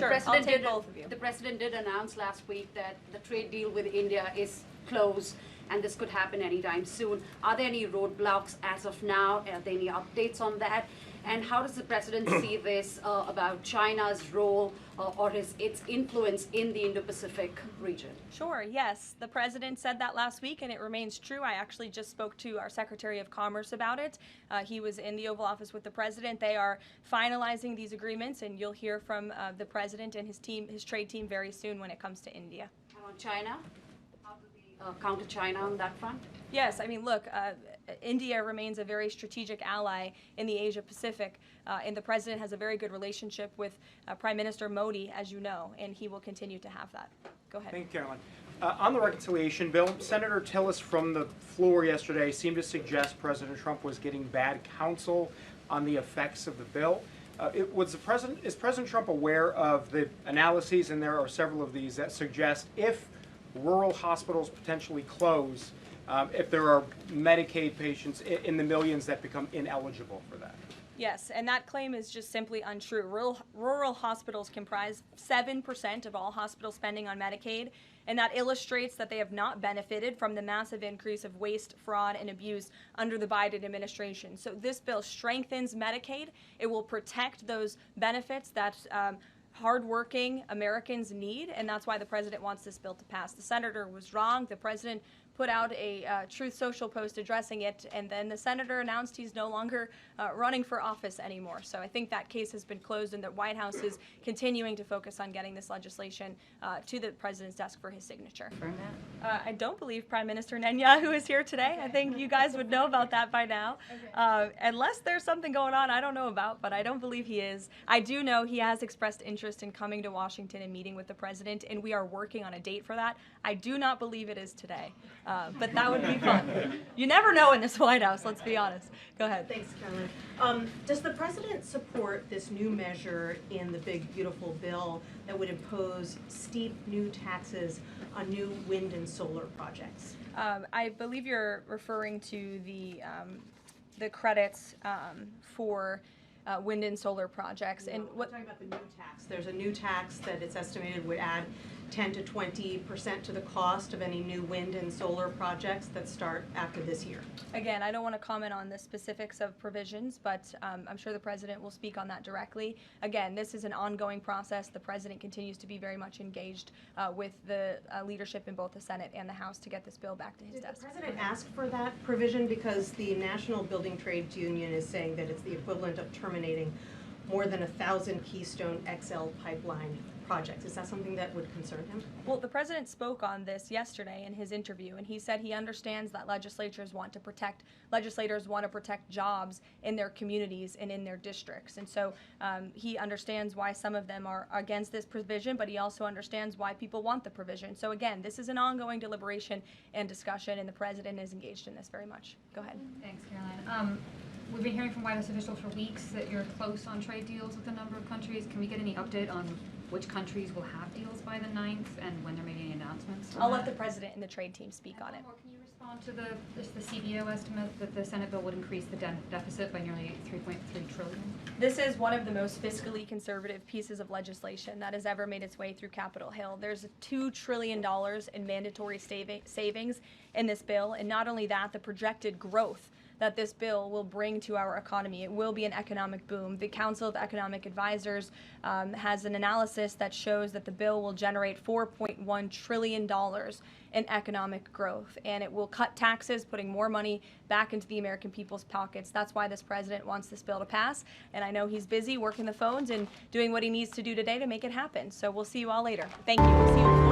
Sure, I'll take both of you. The president did announce last week that the trade deal with India is closed, and this could happen anytime soon. Are there any roadblocks as of now? Are there any updates on that? And how does the president see this about China's role or its influence in the Indo-Pacific region? Sure, yes. The president said that last week, and it remains true. I actually just spoke to our Secretary of Commerce about it. He was in the Oval Office with the president. They are finalizing these agreements, and you'll hear from the president and his team, his trade team, very soon when it comes to India. And on China? How do they counter China on that front? Yes, I mean, look, India remains a very strategic ally in the Asia-Pacific, and the president has a very good relationship with Prime Minister Modi, as you know, and he will continue to have that. Go ahead. Thank you, Caroline. On the reconciliation bill, Senator Tillis from the floor yesterday seemed to suggest President Trump was getting bad counsel on the effects of the bill. Is President Trump aware of the analyses, and there are several of these, that suggest if rural hospitals potentially close, if there are Medicaid patients in the millions that become ineligible for that? Yes, and that claim is just simply untrue. Rural hospitals comprise 7% of all hospital spending on Medicaid, and that illustrates that they have not benefited from the massive increase of waste, fraud, and abuse under the Biden administration. So this bill strengthens Medicaid. It will protect those benefits that hardworking Americans need, and that's why the president wants this bill to pass. The senator was wrong. The president put out a Truth Social post addressing it, and then the senator announced he's no longer running for office anymore. So I think that case has been closed, and the White House is continuing to focus on getting this legislation to the president's desk for his signature. I don't believe Prime Minister Netanyahu is here today. I think you guys would know about that by now. Unless there's something going on I don't know about, but I don't believe he is. I do know he has expressed interest in coming to Washington and meeting with the president, and we are working on a date for that. I do not believe it is today. But that would be fun. You never know in this White House, let's be honest. Go ahead. Thanks, Caroline. Does the president support this new measure in the big, beautiful bill that would impose steep new taxes on new wind and solar projects? I believe you're referring to the credits for wind and solar projects. No, and we're talking about the new tax. There's a new tax that it's estimated would add 10 to 20% to the cost of any new wind and solar projects that start after this year. Again, I don't want to comment on the specifics of provisions, but I'm sure the president will speak on that directly. Again, this is an ongoing process. The president continues to be very much engaged with the leadership in both the Senate and the House to get this bill back to his desk. Did the president ask for that provision? Because the National Building Trades Union is saying that it's the equivalent of terminating more than 1,000 Keystone XL pipeline projects. Is that something that would concern him? Well, the president spoke on this yesterday in his interview, and he said he understands that legislators want to protect jobs in their communities and in their districts. And so he understands why some of them are against this provision, but he also understands why people want the provision. So again, this is an ongoing deliberation and discussion, and the president is engaged in this very much. Go ahead. Thanks, Caroline. We've been hearing from White House officials for weeks that you're close on trade deals with a number of countries. Can we get any update on which countries will have deals by the 9th and when there may be any announcements? I'll let the president and the trade team speak on it. Can you respond to the CBO estimate that the Senate bill would increase the deficit by nearly $3.3 trillion? This is one of the most fiscally conservative pieces of legislation that has ever made its way through Capitol Hill. There's $2 trillion in mandatory savings in this bill, and not only that, the projected growth that this bill will bring to our economy. It will be an economic boom. The Council of Economic Advisors has an analysis that shows that the bill will generate $4.1 trillion in economic growth, and it will cut taxes, putting more money back into the American people's pockets. That's why this president wants this bill to pass, and I know he's busy working the phones and doing what he needs to do today to make it happen. So we'll see you all later. Thank you. We'll see you.